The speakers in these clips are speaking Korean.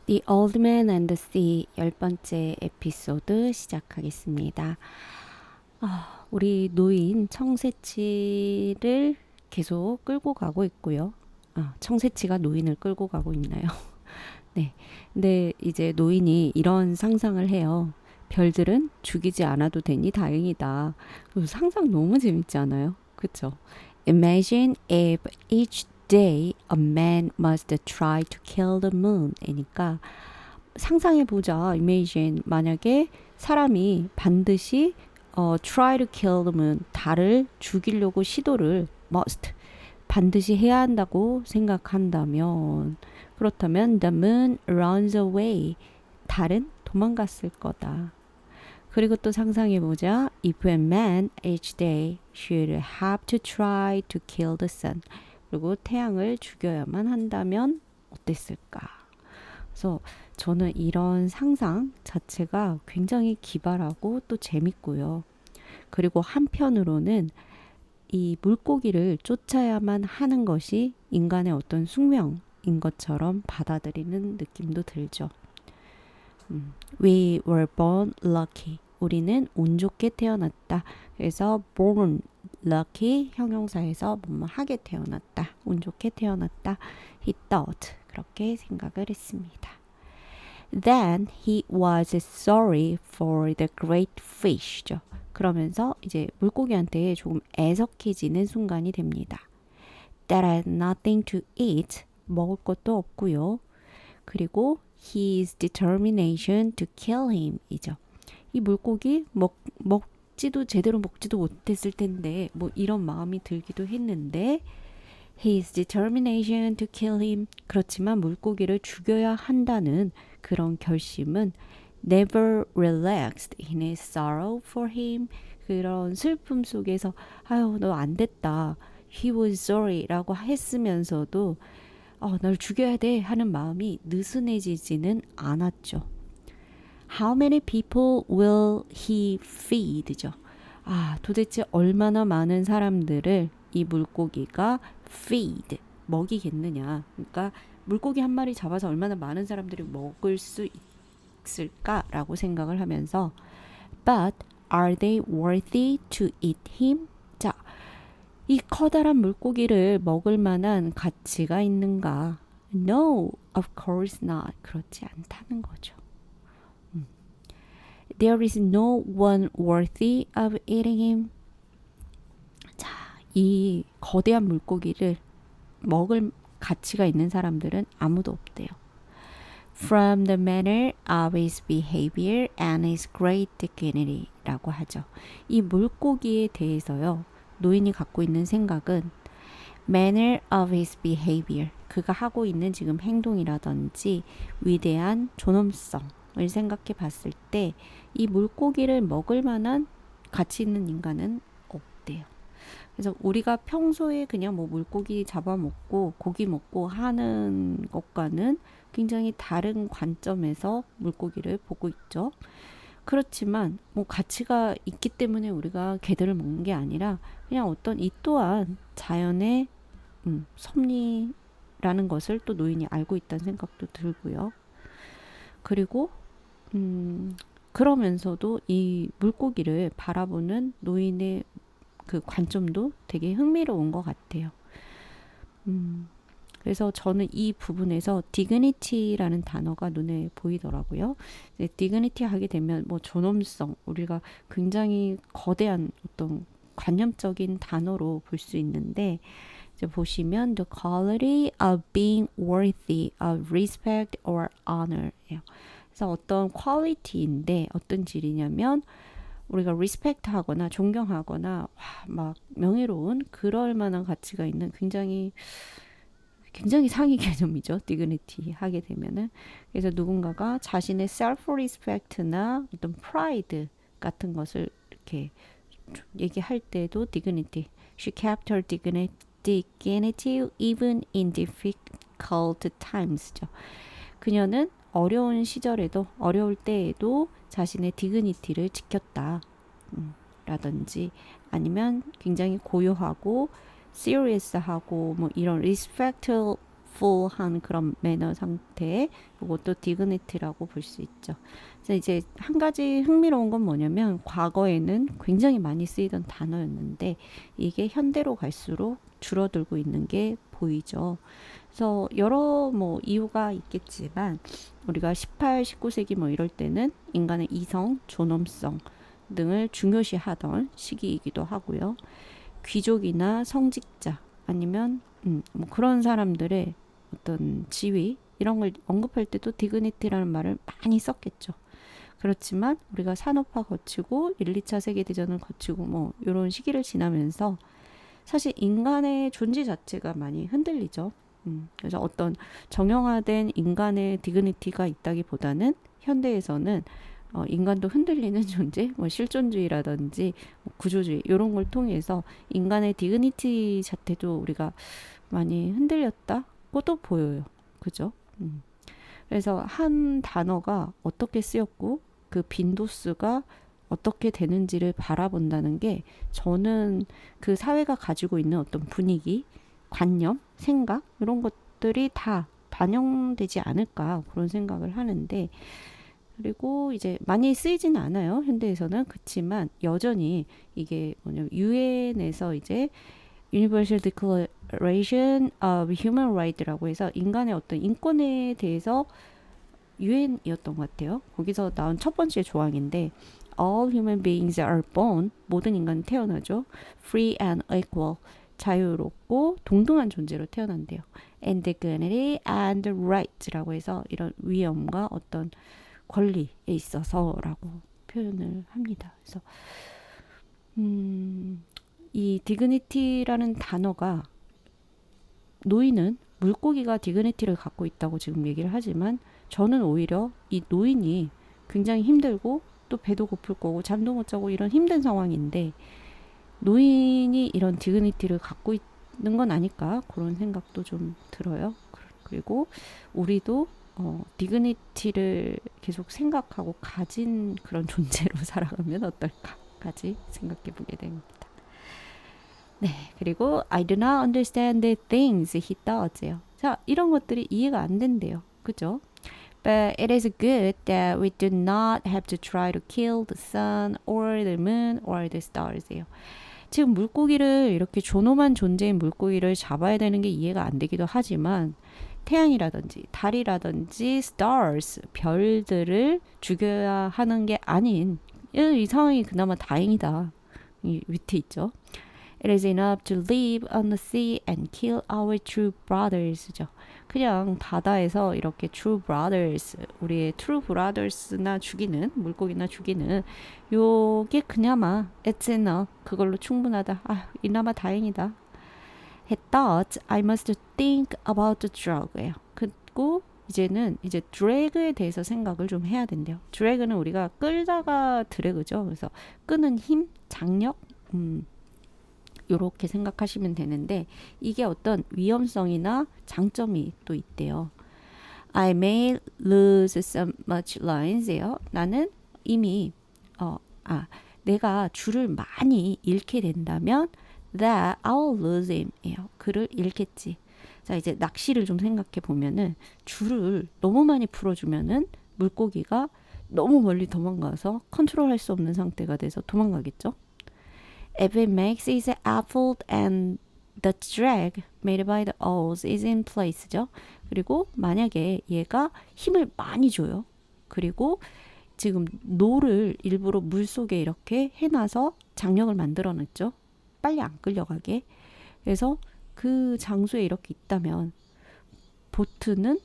The Old Man and the Sea 10번째 에피소드 시작하겠습니다. 우리 노인 청새치를 계속 끌고 가고 있고요. 청새치가 노인을 끌고 가고 있나요? 네. 근데 이제 노인이 이런 상상을 해요. 별들은 죽이지 않아도 되니 다행이다. 상상 너무 재밌지 않아요? 그쵸? Imagine if each day a man must try to kill the moon. 이니까 상상해보자. Imagine 만약에 사람이 반드시 try to kill the moon 달을 죽이려고 시도를 must 반드시 해야 한다고 생각한다면 그렇다면 the moon runs away 달은 도망갔을 거다. 그리고 또 상상해보자. If a man each day should have to try to kill the sun. 그리고 태양을 죽여야만 한다면 어땠을까? 그래서 저는 이런 상상 자체가 굉장히 기발하고 또 재밌고요. 그리고 한편으로는 이 물고기를 쫓아야만 하는 것이 인간의 어떤 숙명인 것처럼 받아들이는 느낌도 들죠. We were born lucky. 우리는 운 좋게 태어났다. 그래서 born lucky 형용사에서 뭐뭐 하게 태어났다. 운 좋게 태어났다. He thought. 그렇게 생각을 했습니다. Then he was sorry for the great fish죠. 그러면서 이제 물고기한테 조금 애석해지는 순간이 됩니다. That had nothing to eat. 먹을 것도 없고요. 그리고 his determination to kill him 이죠. 이 물고기 먹지도 제대로 먹지도 못했을 텐데 뭐 이런 마음이 들기도 했는데 his determination to kill him 그렇지만 물고기를 죽여야 한다는 그런 결심은 never relaxed in his sorrow for him 그런 슬픔 속에서 아유 너 안 됐다 he was sorry 라고 했으면서도 널 죽여야 돼 하는 마음이 느슨해지지는 않았죠. How many people will he feed죠. 도대체 얼마나 많은 사람들을 이 물고기가 feed, 먹이겠느냐. 그러니까 물고기 한 마리 잡아서 얼마나 많은 사람들이 먹을 수 있을까라고 생각을 하면서 But are they worthy to eat him? 자, 이 커다란 물고기를 먹을 만한 가치가 있는가? No, of course not. 그렇지 않다는 거죠. There is no one worthy of eating him. 자, 이 거대한 물고기를 먹을 가치가 있는 사람들은 아무도 없대요. From the manner of his behavior and his great dignity 라고 하죠. 이 물고기에 대해서요. 노인이 갖고 있는 생각은 manner of his behavior 그가 하고 있는 지금 행동이라든지 위대한 존엄성을 생각해 봤을 때 이 물고기를 먹을 만한 가치 있는 인간은 없대요. 그래서 우리가 평소에 그냥 뭐 물고기 잡아먹고 고기 먹고 하는 것과는 굉장히 다른 관점에서 물고기를 보고 있죠. 그렇지만 뭐 가치가 있기 때문에 우리가 개들을 먹는 게 아니라 그냥 어떤 이 또한 자연의 섭리라는 것을 또 노인이 알고 있다는 생각도 들고요. 그리고 그러면서도 이 물고기를 바라보는 노인의 그 관점도 되게 흥미로운 것 같아요. 그래서 저는 이 부분에서 dignity라는 단어가 눈에 보이더라고요. dignity 하게 되면 뭐 존엄성, 우리가 굉장히 거대한 어떤 관념적인 단어로 볼 수 있는데 이제 보시면 the quality of being worthy of respect or honor예요. 그래서 어떤 quality인데 어떤 질이냐면 우리가 respect 하거나 존경하거나 막 명예로운 그럴 만한 가치가 있는 굉장히 상위 개념이죠. dignity 하게 되면은 그래서 누군가가 자신의 self respect나 어떤 pride 같은 것을 이렇게 얘기할 때도 dignity. She kept her dignity even in difficult times죠. 그녀는 어려운 시절에도 어려울 때에도 자신의 디그니티를 지켰다. 라든지 아니면 굉장히 고요하고 serious하고 뭐 이런 respectful respectful한 그런 매너 상태, 이것도 dignity라고 볼 수 있죠. 그래서 이제 한 가지 흥미로운 건 뭐냐면 과거에는 굉장히 많이 쓰이던 단어였는데 이게 현대로 갈수록 줄어들고 있는 게 보이죠. 그래서 여러 뭐 이유가 있겠지만 우리가 18, 19세기 뭐 이럴 때는 인간의 이성, 존엄성 등을 중요시하던 시기이기도 하고요. 귀족이나 성직자 아니면 뭐 그런 사람들의 어떤 지위 이런 걸 언급할 때도 디그니티라는 말을 많이 썼겠죠. 그렇지만 우리가 산업화 거치고 1, 2차 세계대전을 거치고 뭐 이런 시기를 지나면서 사실 인간의 존재 자체가 많이 흔들리죠. 그래서 어떤 정형화된 인간의 디그니티가 있다기보다는 현대에서는 인간도 흔들리는 존재, 뭐 실존주의라든지 뭐 구조주의 이런 걸 통해서 인간의 디그니티 자체도 우리가 많이 흔들렸다고도 보여요. 그죠? 그래서 한 단어가 어떻게 쓰였고 그 빈도수가 어떻게 되는지를 바라본다는 게 저는 그 사회가 가지고 있는 어떤 분위기, 관념, 생각 이런 것들이 다 반영되지 않을까 그런 생각을 하는데 그리고 이제 많이 쓰이지는 않아요. 현대에서는. 그렇지만 여전히 이게 뭐냐면 유엔에서 이제 Universal Declaration of Human Rights라고 해서 인간의 어떤 인권에 대해서 유엔이었던 것 같아요. 거기서 나온 첫 번째 조항인데 All human beings are born 모든 인간은 태어나죠. Free and equal 자유롭고 동등한 존재로 태어난대요. And dignity and rights라고 해서 이런 위엄과 어떤 권리에 있어서라고 표현을 합니다. 그래서 이 dignity라는 단어가 노인은 물고기가 디그니티를 갖고 있다고 지금 얘기를 하지만 저는 오히려 이 노인이 굉장히 힘들고 또 배도 고플 거고 잠도 못 자고 이런 힘든 상황인데 노인이 이런 디그니티를 갖고 있는 건 아닐까 그런 생각도 좀 들어요. 그리고 우리도 디그니티를 계속 생각하고 가진 그런 존재로 살아가면 어떨까까지 생각해 보게 됩니다. 네, 그리고 I do not understand the things he does요. 자, 이런 것들이 이해가 안 된대요. 그죠? But it is good that we do not have to try to kill the sun or the moon or the stars예요. 지금 물고기를 이렇게 존엄한 존재인 물고기를 잡아야 되는 게 이해가 안 되기도 하지만 태양이라든지 달이라든지 stars 별들을 죽여야 하는 게 아닌 이 상황이 그나마 다행이다. 이 밑에 있죠. It is enough to live on the sea and kill our true brothers죠. 그냥 바다에서 이렇게 true brothers, 우리의 true brothers나 죽이는 물고기나 죽이는 요게 그나마 it's enough 그걸로 충분하다. 아, 이나마 다행이다. He thought I must think about the drag예요. 그리고 이제는 이제 drag에 대해서 생각을 좀 해야 된대요. drag는 우리가 끌다가 드래그죠. 그래서 끄는 힘, 장력, 요렇게 생각하시면 되는데 이게 어떤 위험성이나 장점이 또 있대요. I may lose so much lines예요. 나는 이미 내가 줄을 많이 잃게 된다면 that I'll lose him예요. 그를 잃겠지. 자, 이제 낚시를 좀 생각해 보면은 줄을 너무 많이 풀어주면은 물고기가 너무 멀리 도망가서 컨트롤할 수 없는 상태가 돼서 도망가겠죠. If it makes its effort and the drag made by the oars is in place죠. 그리고 만약에 얘가 힘을 많이 줘요. 그리고 지금 노를 일부러 물속에 이렇게 해놔서 장력을 만들어놨죠. 빨리 안 끌려가게. 그래서 그 장소에 이렇게 있다면 보트는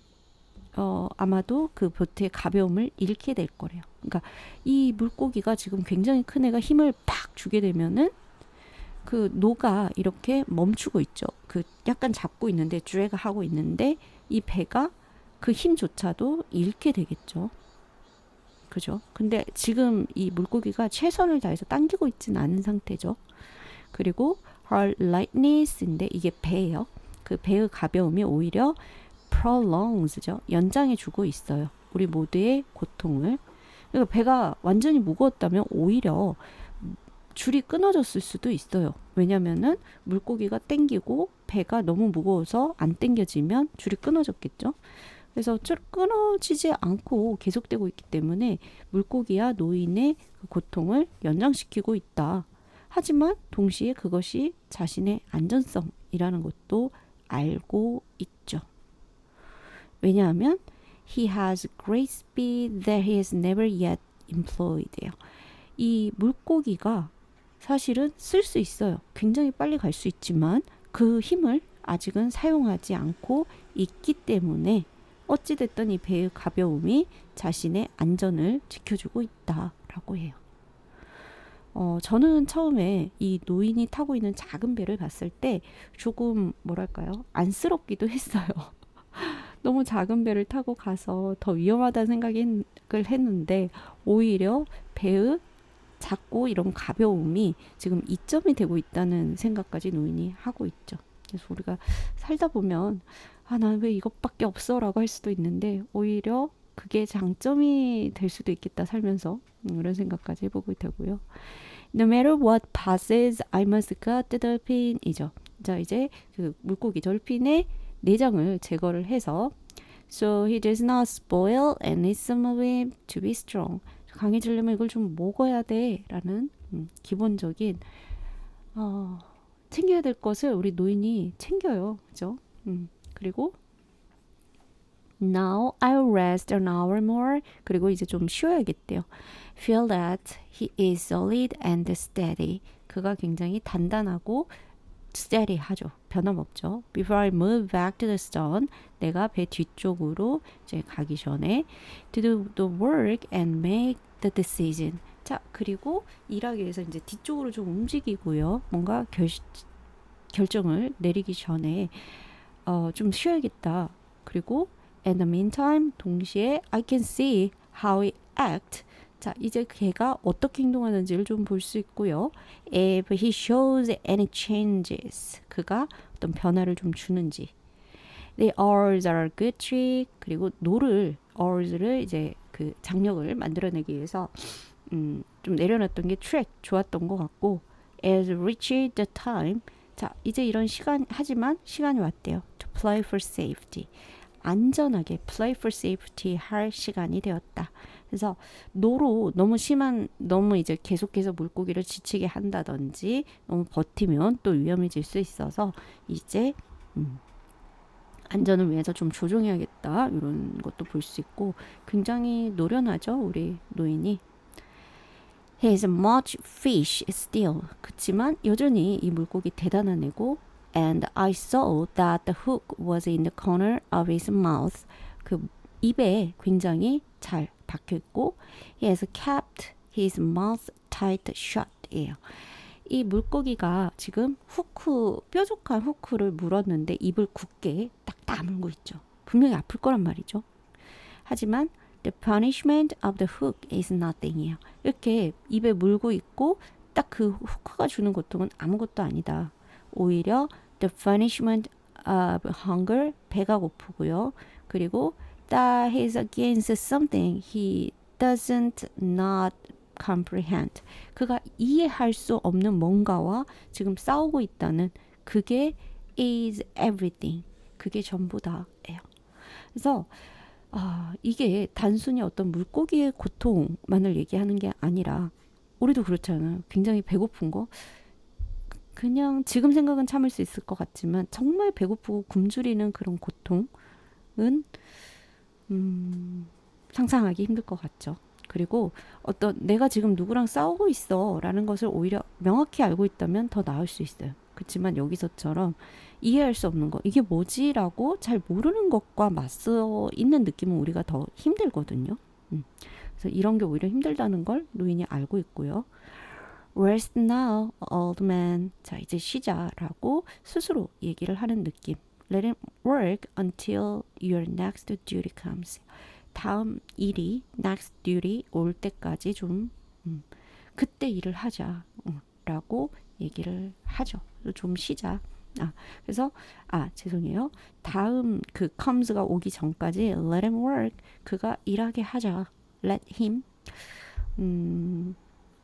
아마도 그 보트의 가벼움을 잃게 될 거래요. 그러니까 이 물고기가 지금 굉장히 큰 애가 힘을 팍 주게 되면은 그 노가 이렇게 멈추고 있죠. 그 약간 잡고 있는데 드래그 하고 있는데 이 배가 그 힘조차도 잃게 되겠죠. 그죠? 근데 지금 이 물고기가 최선을 다해서 당기고 있지는 않은 상태죠. 그리고 her lightness인데 이게 배예요. 그 배의 가벼움이 오히려 prolongs죠. 연장해 주고 있어요. 우리 모두의 고통을. 그러니까 배가 완전히 무거웠다면 오히려 줄이 끊어졌을 수도 있어요. 왜냐면은 물고기가 땡기고 배가 너무 무거워서 안 당겨지면 줄이 끊어졌겠죠. 그래서 줄 끊어지지 않고 계속되고 있기 때문에 물고기와 노인의 그 고통을 연장시키고 있다. 하지만 동시에 그것이 자신의 안전성이라는 것도 알고 있죠. 왜냐하면 he has great speed that he has never yet employed예요. 이 물고기가 사실은 쓸 수 있어요. 굉장히 빨리 갈 수 있지만 그 힘을 아직은 사용하지 않고 있기 때문에 어찌됐든 이 배의 가벼움이 자신의 안전을 지켜주고 있다라고 해요. 저는 처음에 이 노인이 타고 있는 작은 배를 봤을 때 조금 뭐랄까요? 안쓰럽기도 했어요. 너무 작은 배를 타고 가서 더 위험하다는 생각을 했는데 오히려 배의 작고 이런 가벼움이 지금 이점이 되고 있다는 생각까지 노인이 하고 있죠. 그래서 우리가 살다 보면 난 왜 이것밖에 없어 라고 할 수도 있는데 오히려 그게 장점이 될 수도 있겠다 살면서 이런 생각까지 해보고 되고요. No matter what passes, I must cut the dolphin 이죠. 자 이제 그 물고기 dolphin의 내장을 제거를 해서 So he does not spoil and needs some of it to be strong. 강해지려면 이걸 좀 먹어야 돼 라는 기본적인 챙겨야 될 것을 우리 노인이 챙겨요. 그죠? 그리고 Now I'll rest an hour more. 그리고 이제 좀 쉬어야겠대요. Feel that he is solid and steady. 그가 굉장히 단단하고 steady하죠. 변함없죠. Before I move back to the stern, 내가 배 뒤쪽으로 이제 가기 전에 to do the work and make the decision. 자, 그리고 일하기 위해서 이제 뒤쪽으로 좀 움직이고요. 뭔가 결정을 내리기 전에 좀 쉬어야겠다. 그리고 in the meantime, 동시에 I can see how he act. 자, 이제 걔가 어떻게 행동하는지를 좀 볼 수 있고요. If he shows any changes, 그가 어떤 변화를 좀 주는지. The oars are a good trick. 그리고 oars를 이제 그 장력을 만들어내기 위해서 좀 내려놨던 게 트랙 좋았던 것 같고 as reached the time. 자, 이제 이런 하지만 시간이 왔대요. To play for safety. 안전하게 play for safety 할 시간이 되었다. 그래서 너무 이제 계속해서 물고기를 지치게 한다든지 너무 버티면 또 위험해질 수 있어서 이제 안전을 위해서 좀 조정해야겠다 이런 것도 볼 수 있고 굉장히 노련하죠 우리 노인이. He is much fish still. 그치만 여전히 이 물고기 대단한 애고 and I saw that the hook was in the corner of his mouth. 그 입에 굉장히 잘 박혀 있고 he has kept his mouth tight shut. 예요. 이 물고기가 지금 뾰족한 후크를 물었는데 입을 굳게 딱 다물고 있죠. 분명히 아플 거란 말이죠. 하지만 the punishment of the hook is nothing이에요. 이렇게 입에 물고 있고 딱 그 후크가 주는 고통은 아무것도 아니다. 오히려 the punishment of hunger, 배가 고프고요. 그리고 that is against something he doesn't not comprehend. 그가 이해할 수 없는 뭔가와 지금 싸우고 있다는 그게 is everything. 그게 전부다예요. 그래서 이게 단순히 어떤 물고기의 고통만을 얘기하는 게 아니라 우리도 그렇잖아요. 굉장히 배고픈 거 그냥 지금 생각은 참을 수 있을 것 같지만 정말 배고프고 굶주리는 그런 고통은 상상하기 힘들 것 같죠. 그리고 어떤 내가 지금 누구랑 싸우고 있어 라는 것을 오히려 명확히 알고 있다면 더 나을 수 있어요. 그렇지만 여기서처럼 이해할 수 없는 거 이게 뭐지? 라고 잘 모르는 것과 맞서 있는 느낌은 우리가 더 힘들거든요. 그래서 이런 게 오히려 힘들다는 걸 노인이 알고 있고요. Rest now, old man. 자, 이제 쉬자라고 스스로 얘기를 하는 느낌. Let him work until your next duty comes. 다음 일이 next duty 올 때까지 좀 그때 일을 하자 라고 얘기를 하죠. 좀 쉬자. 그래서 죄송해요. 다음 그 comes가 오기 전까지 let him work. 그가 일하게 하자. let him.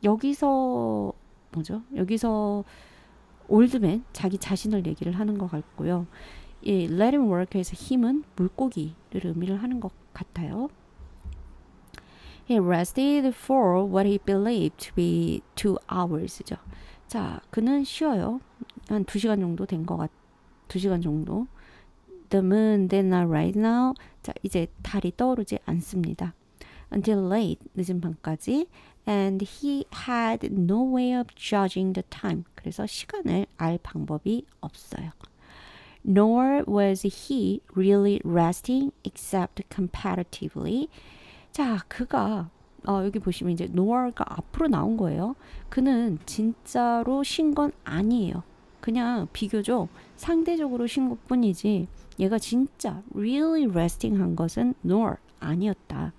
여기서 뭐죠? 여기서 올드맨 자기 자신을 얘기를 하는 것 같고요. 이 let him work에서 힘은 물고기를 의미를 하는 것 같아요. He rested for what he believed to be 2hours죠. 자, 그는 쉬어요. 한 2시간 정도 된 것 같. 2시간 정도. The moon did not rise now. 자, 이제 달이 떠오르지 않습니다. Until late, 늦은 밤까지. And he had no way of judging the time. 그래서 시간을 알 방법이 없어요. Nor was he really resting except comparatively. 자, 그가 여기 보시면 이제 nor가 앞으로 나온 거예요. 그는 진짜로 쉰 건 아니에요. 그냥 비교적 상대적으로 쉰 것뿐이지 얘가 진짜 really resting 한 것은 nor 아니었다.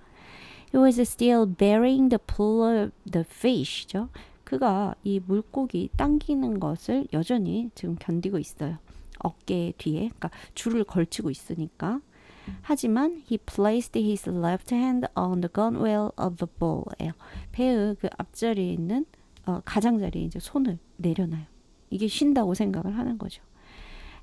He was still bearing the pull of the fish죠. 그가 이 물고기 당기는 것을 여전히 지금 견디고 있어요. 어깨 뒤에, 그러니까 줄을 걸치고 있으니까. 하지만 he placed his left hand on the gunwale of the boat. 배의 그 앞자리에 있는 가장자리에 이제 손을 내려놔요. 이게 쉰다고 생각을 하는 거죠.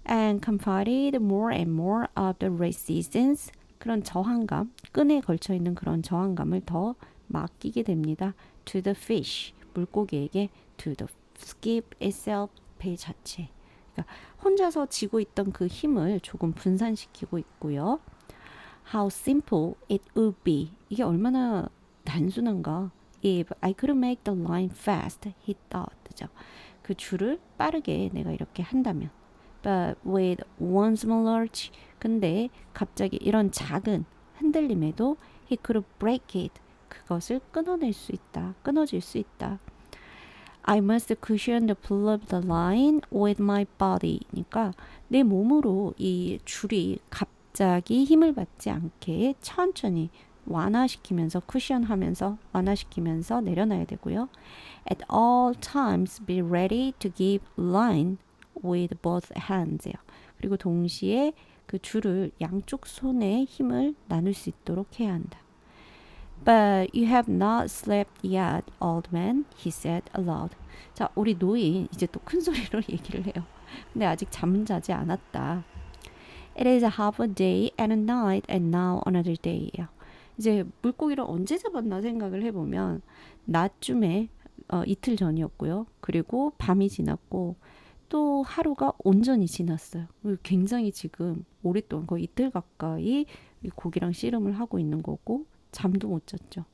And confided more and more of the resistance. 그런 저항감, 끈에 걸쳐 있는 그런 저항감을 더 맡기게 됩니다. To the fish, 물고기에게, to the skip itself, 배 자체. 그러니까 혼자서 지고 있던 그 힘을 조금 분산시키고 있고요. How simple it would be. 이게 얼마나 단순한가. If I could make the line fast, he thought. 그 줄을 빠르게 내가 이렇게 한다면. But with one small lurch. 근데 갑자기 이런 작은 흔들림에도 he could break it. 그것을 끊어낼 수 있다. 끊어질 수 있다. I must cushion the pull of the line with my body. 그러니까 내 몸으로 이 줄이 갑자기 힘을 받지 않게 천천히 완화시키면서 쿠션하면서 완화시키면서 내려놔야 되고요. At all times be ready to give line with both hands요. 그리고 동시에 그 줄을 양쪽 손에 힘을 나눌 수 있도록 해야 한다. But you have not slept yet, old man, he said aloud. 자, 우리 노인 이제 또 큰 소리로 얘기를 해요. 근데 아직 잠은 자지 않았다. It is half a day and a night and now another day. 이제 물고기를 언제 잡았나 생각을 해보면 낮쯤에 이틀 전이었고요. 그리고 밤이 지났고 또 하루가 온전히 지났어요. 굉장히 지금 오랫동안 거의 이틀 가까이 고기랑 씨름을 하고 있는 거고 잠도 못 잤죠.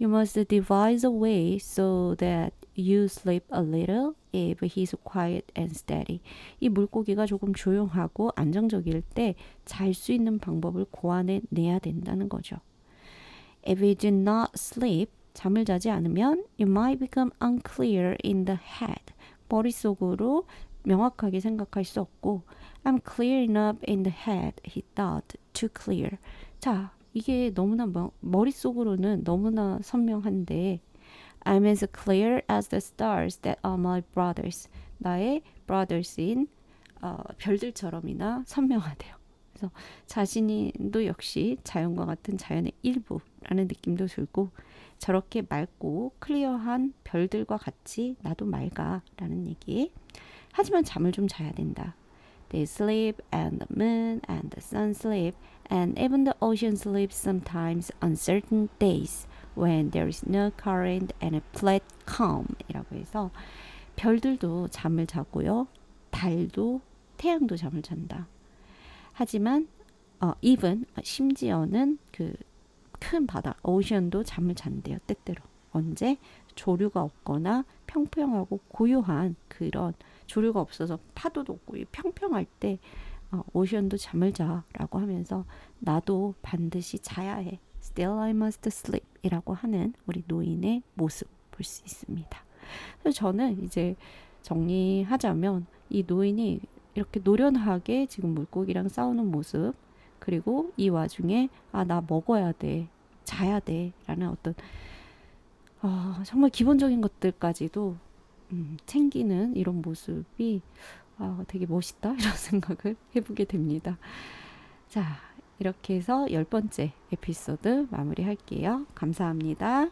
You must devise a way so that you sleep a little if he's quiet and steady. 이 물고기가 조금 조용하고 안정적일 때 잘 수 있는 방법을 고안해 내야 된다는 거죠. If you do not sleep, 잠을 자지 않으면 you might become unclear in the head. 머릿속으로 명확하게 생각할 수 없고 I'm clear enough in the head, he thought, too clear. 자, 이게 너무나 머릿속으로는 너무나 선명한데 I'm as clear as the stars that are my brothers. 나의 brothers인 별들처럼이나 선명하대요. 그래서 자신도 역시 자연과 같은 자연의 일부라는 느낌도 들고 저렇게 맑고 클리어한 별들과 같이 나도 맑아라는 얘기. 하지만 잠을 좀 자야 된다. They sleep and the moon and the sun sleep and even the ocean sleeps sometimes on certain days when there is no current and a flat calm 이라고 해서 별들도 잠을 자고요. 달도 태양도 잠을 잔다. 하지만 even 심지어는 그 큰 바다 오션도 잠을 잔대요. 때때로. 언제? 조류가 없거나 평평하고 고요한 그런 조류가 없어서 파도도 없고 평평할 때 오션도 잠을 자라고 하면서 나도 반드시 자야 해. Still I must sleep 이라고 하는 우리 노인의 모습 볼 수 있습니다. 그래서 저는 이제 정리하자면 이 노인이 이렇게 노련하게 지금 물고기랑 싸우는 모습 그리고 이 와중에 나 먹어야 돼. 자야 돼. 라는 어떤 정말 기본적인 것들까지도 챙기는 이런 모습이 되게 멋있다 이런 생각을 해보게 됩니다. 자, 이렇게 해서 10번째 에피소드 마무리할게요. 감사합니다.